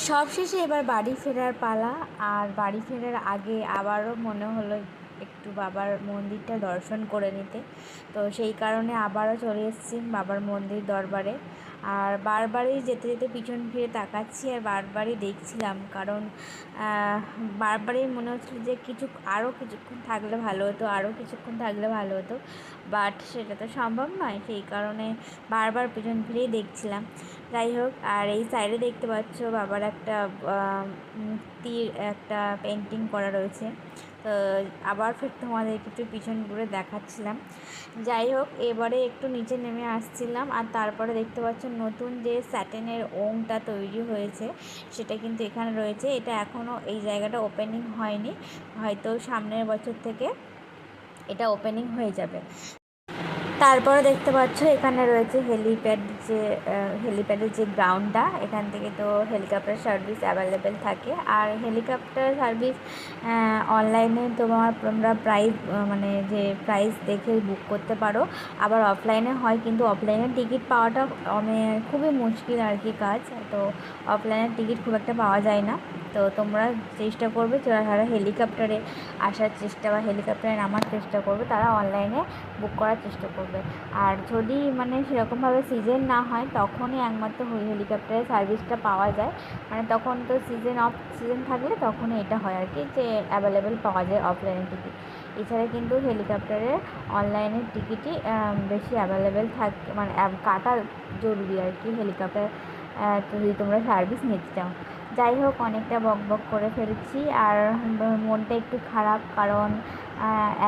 সবশেষে এবার বাড়ি ফেরার পালা। আর বাড়ি ফেরার আগে আবারও মনে হলো একটু বাবার মন্দিরটা দর্শন করে নিতে। তো সেই কারণে আবারও চলে এসেছি বাবার মন্দির দরবারে। আর বারবারই যেতে যেতে পিছন ফিরে তাকাচ্ছি আর বারবারই দেখছিলাম, কারণ বারবারই মনে হচ্ছিলো যে আরও কিছুক্ষণ থাকলে ভালো হতো, আরও কিছুক্ষণ থাকলে ভালো হতো, বাট সেটা তো সম্ভব নয়। সেই কারণে বারবার পিছন ফিরেই দেখছিলাম। যাই হোক, আর এই সাইডে দেখতে পাচ্ছ বাবার একটা মূর্তির একটা পেন্টিং করা রয়েছে। তো আবার ফের তোমাদেরকে একটু পিছন ঘুরে দেখাচ্ছিলাম। যাই হোক, এবারে একটু নিচে নেমে আসছিলাম আর তারপরে দেখতে পাচ্ছ নতুন যে স্যাটেনের ওমটা তৈরি হয়েছে সেটা কিন্তু এখানে রয়েছে। এটা এখনও এই জায়গাটা ওপেনিং হয়নি, হয়তো সামনের বছর থেকে এটা ওপেনিং হয়ে যাবে। তারপরে দেখতে পাচ্ছ এখানে রয়েছে হেলিপ্যাডের যে গ্রাউন্ডটা, এখান থেকে তো হেলিকপ্টার সার্ভিস অ্যাভেলেবেল থাকে। আর হেলিকপ্টার সার্ভিস অনলাইনে তোমরা প্রাইস দেখে বুক করতে পারো, আবার অফলাইনে হয়, কিন্তু অফলাইনে টিকিট পাওয়াটা খুবই মুশকিল আর কি কাজ। তো অফলাইনের টিকিট খুব একটা পাওয়া যায় না। তো তোমরা চেষ্টা করবে, যারা হেলিকপ্টারে আসার চেষ্টা বা হেলিকপ্টারে নামার চেষ্টা করবে তারা অনলাইনে বুক করার চেষ্টা করবে। আর যদি সেরকমভাবে সিজন না হয় তখনই একমাত্র হেলিকপ্টারের সার্ভিসটা পাওয়া যায়। তখন তো সিজন থাকলে তখনই এটা হয় আর কি, যে অ্যাভেলেবেল পাওয়া যায় অফলাইনের টিকিট। এছাড়া কিন্তু হেলিকপ্টারের অনলাইনের টিকিটই বেশি অ্যাভেলেবেল থাকে, কাটা জরুরি আর কি হেলিকপ্টার যদি তোমরা সার্ভিস নিতে চাও। যাই হোক, অনেকটা বকবক করে ফেলছি আর মনটা একটু খারাপ, কারণ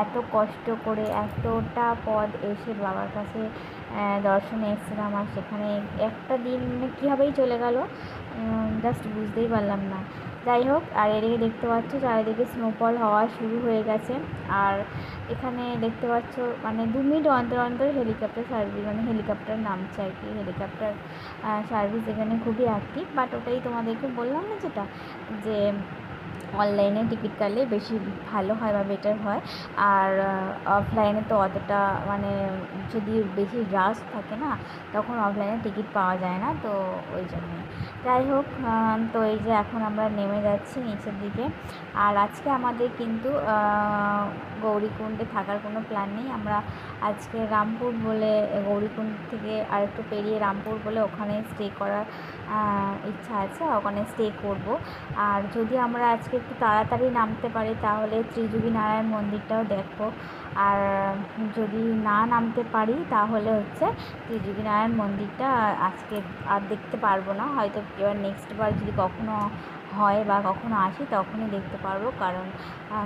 এত কষ্ট করে এতটা পথ এসে বাবার কাছে দর্শনে এসেছিলাম আর সেখানে একটা দিন কীভাবেই চলে গেল জাস্ট বুঝতেই পারলাম না। যাই হোক, আর এদিকে দেখতে পাচ্ছ চারিদিকে স্নোফল হওয়া শুরু হয়ে গেছে। আর এখানে দেখতে পাচ্ছ 2 মিনিট অন্তর অন্তর হেলিকপ্টার সার্ভিস হেলিকপ্টার নামছে আর কি। হেলিকপ্টার সার্ভিস এখানে খুবই অ্যাক্টিভ, বাট ওটাই তোমাদেরকে বললাম না যেটা, যে অনলাইনে টিকিট কাটলে বেশি ভালো হয় বা বেটার হয়। আর অফলাইনে তো অতটা যদি বেশি রাশ থাকে না তখন অফলাইনে টিকিট পাওয়া যায় না, তো ওই জন্য। যাই হোক, তো এই যে এখন আমরা নেমে যাচ্ছি নিচের দিকে। আর আজকে আমাদের কিন্তু গৌরীকুণ্ডে থাকার কোনো প্ল্যান নেই। আমরা আজকে রামপুর বলে, গৌরীকুণ্ড থেকে আর একটু পেরিয়ে রামপুর বলে ওখানে স্টে করার ইচ্ছা আছে, ওখানে স্টে করব। আর যদি আমরা আজকে একটু তাড়াতাড়ি নামতে পারি তাহলে ত্রিযুগী নারায়ণ মন্দিরটাও দেখব। আর যদি না নামতে পারি তাহলে ত্রিযুগী নারায়ণ মন্দিরটা আজকে আর দেখতে পারবো না, হয়তো এবার নেক্সট বার যদি কখনো হয় বা কখনো আসি তখনই দেখতে পারবো, কারণ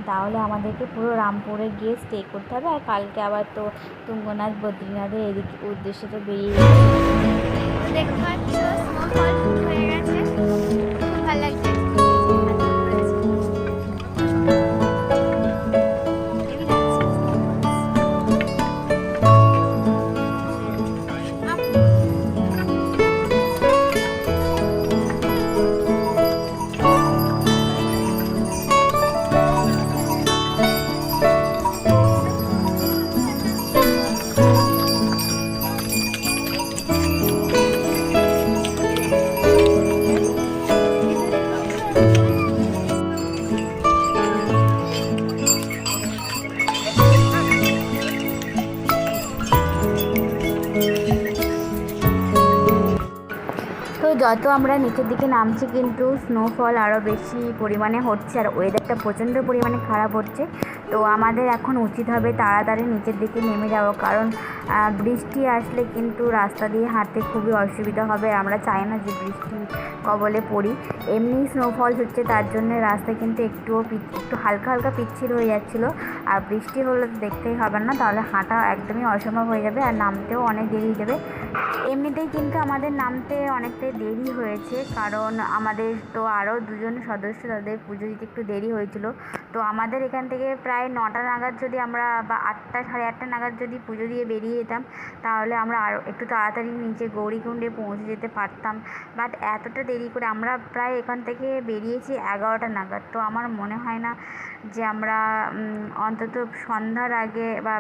তাহলে আমাদেরকে পুরো রামপুরে গিয়ে স্টে করতে হবে। আর কালকে আবার তো তুঙ্গনাথ বদ্রীনাথের এদিকে উদ্দেশ্যে তো বেরিয়ে দেখতে পাচ্ছ স্নোফল হয়ে গেছে, খুব ভালো লাগছে। যত আমরা নিচের দিকে নামছি কিন্তু স্নোফল আরও বেশি পরিমাণে হচ্ছে আর ওয়েদারটা প্রচণ্ড পরিমাণে খারাপ হচ্ছে। তো আমাদের এখন উচিত হবে তাড়াতাড়ি নিচের দিকে নেমে যাওয়া, কারণ বৃষ্টি আসলে কিন্তু রাস্তা দিয়ে হাঁটতে খুবই অসুবিধা হবে। আমরা চাই না যে বৃষ্টি কবলে পড়ি। এমনি স্নোফল হচ্ছে তার জন্য রাস্তা কিন্তু একটু হালকা হালকা পিচ্ছিল হয়ে যাচ্ছিলো, আর বৃষ্টি হলে দেখতেই হবে না, তাহলে হাঁটা একদমই অসম্ভব হয়ে যাবে আর নামতেও অনেক দেরি হয়ে যাবে। এমনিতেই কিন্তু আমাদের নামতে অনেকটাই দেরি হয়েছে, কারণ আমাদের তো আরও 2 জন সদস্য, তাদের পুজো দিতে একটু দেরি হয়েছিল। তো আমাদের এখান থেকে প্রায় 9টা নাগাদ যদি আমরা বা 8টা সাড়ে 8টা নাগাদ যদি পুজো দিয়ে বেরিয়ে যেতাম তাহলে আমরা আরও একটু তাড়াতাড়ি নিচে গৌরীকুণ্ডে পৌঁছে যেতে পারতাম। বাট এতটা দেরি করে আমরা প্রায় এখান থেকে বেরিয়েছি 11টা নাগাদ। তো আমার মনে হয় না যে আমরা অন্তত সন্ধ্যার আগে বা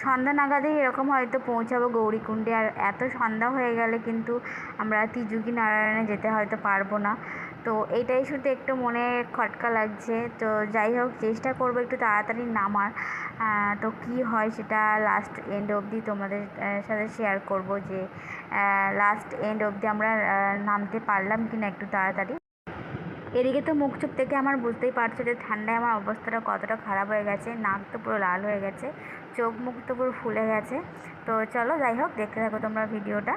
সন্ধ্যা নাগাদই এরকম হয়তো পৌঁছাবো গৌরীকুণ্ডে। আর এত সন্ধ্যা হয়ে গেলে কিন্তু আমরা ত্রিযুগী নারায়ণে যেতে হয়তো পারবো না। তো এইটাই শুধু একটু মনে খটকা লাগছে। তো যাই হোক, চেষ্টা করবো একটু তাড়াতাড়ি নামার। তো কী হয় সেটা লাস্ট এন্ড অবধি তোমাদের সাথে শেয়ার করব যে লাস্ট এন্ড অবধি আমরা নামতে পারলাম কি না একটু তাড়াতাড়ি। এদিকে তো মুখ চোখ থেকে আমার বুঝতেই পারছো যে ঠান্ডায় আমার অবস্থাটা কতটা খারাপ হয়ে গেছে। নাক তো পুরো লাল হয়ে গেছে, চোখ মুখ তো পুরো ফুলে গেছে। তো চলো যাই হোক, দেখতে থাকো তোমরা ভিডিওটা।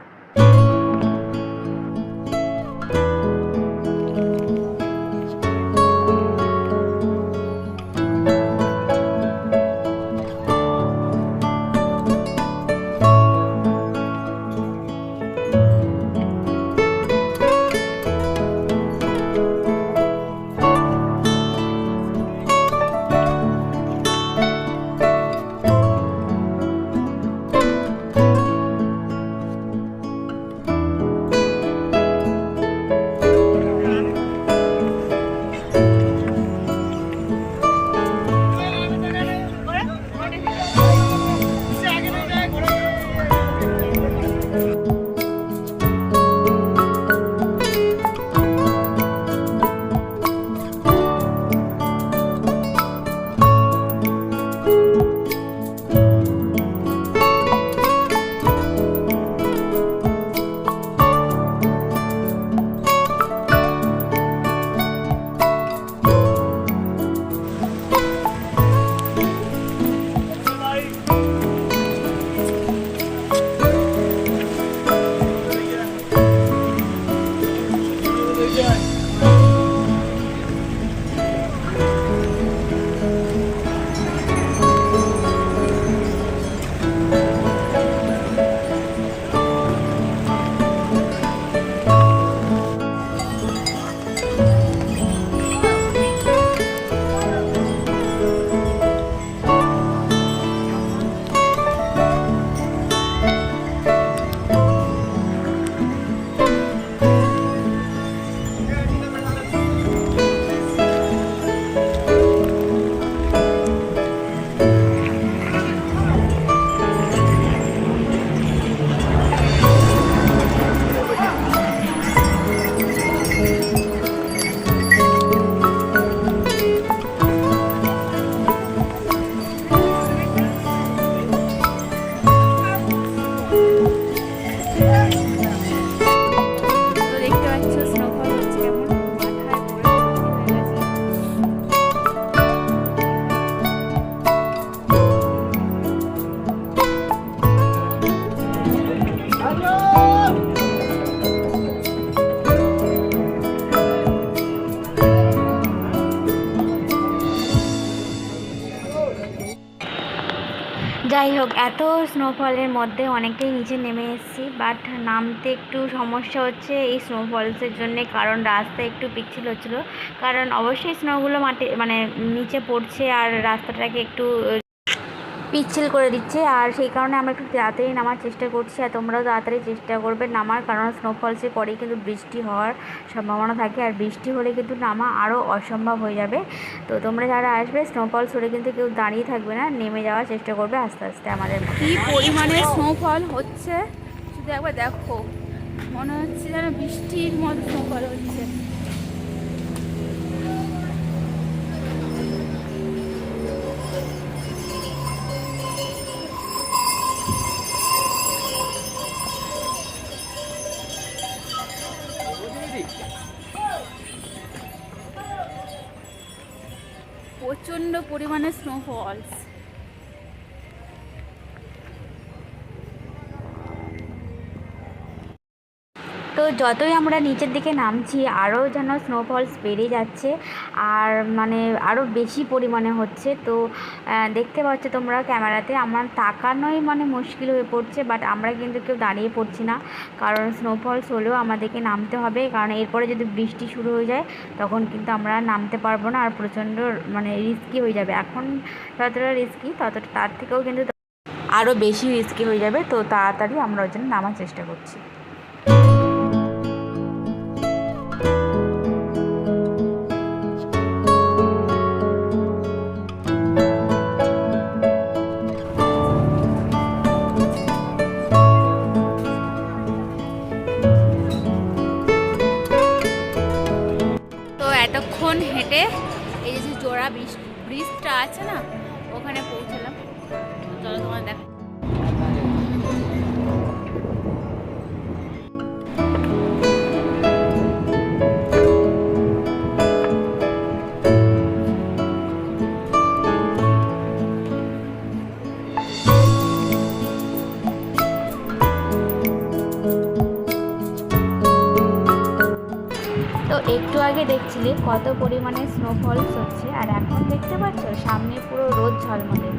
যাই হোক, এত স্নোফলের মধ্যে অনেকটাই নিচে নেমে এসেছি, বাট নামতে একটু সমস্যা হচ্ছে এই স্নোফলসের জন্যে। কারণ রাস্তা একটু পিচ্ছিল হচ্ছিলো, কারণ অবশ্যই স্নোগুলো মানে নিচে পড়ছে আর রাস্তাটাকে একটু পিচ্ছিল করে দিচ্ছে। আর সেই কারণে আমরা একটু তাড়াতাড়ি নামার চেষ্টা করছি, আর তোমরাও তাড়াতাড়ি চেষ্টা করবে নামার, কারণ স্নোফলসের পরেই কিন্তু বৃষ্টি হওয়ার সম্ভাবনা থাকে, আর বৃষ্টি হলে কিন্তু নামা আরও অসম্ভব হয়ে যাবে। তো তোমরা যারা আসবে স্নোফলস হলে কিন্তু কেউ দাঁড়িয়ে থাকবে না, নেমে যাওয়ার চেষ্টা করবে আস্তে আস্তে। আমাদের কী পরিমাণে স্নোফল হচ্ছে শুধু একবার দেখো, মনে হচ্ছে যেন বৃষ্টির মতো স্নোফল হচ্ছে। প্রচণ্ড পরিমাণে স্নোফলস। তো যতই আমরা নিচের দিকে নামছি আরও যেন স্নোফলস বেড়ে যাচ্ছে, আর মানে আরও বেশি পরিমাণে হচ্ছে। তো দেখতে পাচ্ছ তোমরা ক্যামেরাতে, আমার তাকানোই মানে মুশকিল হয়ে পড়ছে, বাট আমরা কিন্তু কেউ দাঁড়িয়ে পড়ছি না, কারণ স্নোফলস হলেও আমাদেরকে নামতে হবে, কারণ এরপরে যদি বৃষ্টি শুরু হয়ে যায় তখন কিন্তু আমরা নামতে পারবো না, আর প্রচণ্ড মানে রিস্কি হয়ে যাবে। এখন যতটা রিস্কি ততটা তার থেকেও কিন্তু আরও বেশি রিস্কি হয়ে যাবে। তো তাড়াতাড়ি আমরা ওই জন্য নামার চেষ্টা করছি। তো এতক্ষণ হেঁটে এই যে জোড়া ব্রিজটা আছে না, ওখানে পৌঁছলাম। চলো তোমার দেখো। তো একটু আগে দেখছিলে কত পরিমাণে স্নোফলস হচ্ছে, আর এখন দেখতে পাচ্ছ সামনে পুরো রোদ ঝলমলে।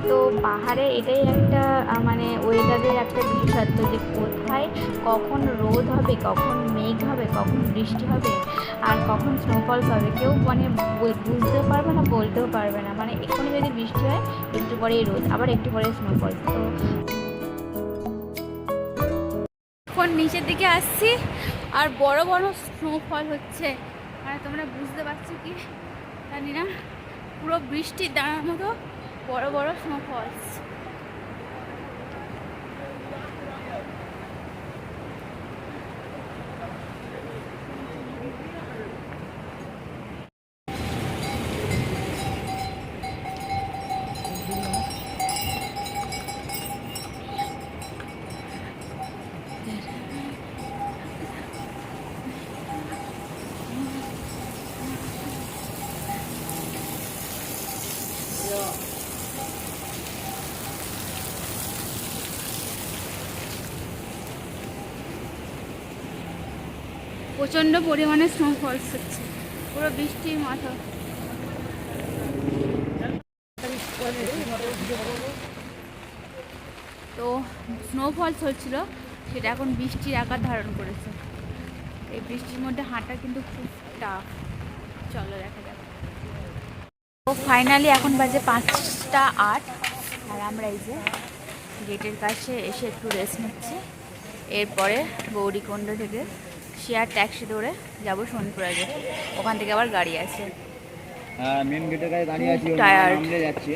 তো পাহাড়ে এটাই একটা মানে ওয়েদারের একটা বিশেষত্ব, যে কোথায় কখন রোদ হবে, কখন মেঘ হবে, কখন বৃষ্টি হবে, আর কখন স্নোফলস হবে কেউ মানে বুঝতেও পারবে না, বলতেও পারবে না। মানে এক্ষুনি যদি বৃষ্টি হয়, একটু পরেই রোদ, আবার একটু পরে স্নোফলস। তো এখন নিচের দিকে আসছি আর বড় বড় স্নোফল হচ্ছে, মানে তোমরা বুঝতে পারছো কি জানি না, পুরো বৃষ্টির দাঁড়ার মতো বড় বড় স্নোফলস। প্রচণ্ড পরিমাণে স্নোফলস হচ্ছে, পুরো বৃষ্টির মাথা। তো স্নোফলস হচ্ছিল, সেটা এখন বৃষ্টির আকার ধারণ করেছে। এই বৃষ্টির মধ্যে হাঁটা কিন্তু খুব টাফ। চলো দেখা যাক। তো ফাইনালি এখন বাজে 5:08, আর আমরা এই যে গেটের কাছে এসে একটু রেস্ট নিচ্ছি। এরপরে গৌরীকুণ্ড থেকে শেয়ার ট্যাক্সি ধরে যাব সোনপুরাগে, ওখান থেকে আবার গাড়ি আছে। মেন গেটের কাছে দাঁড়িয়ে আছি, টায়ার্ড। নামলে যাচ্ছি।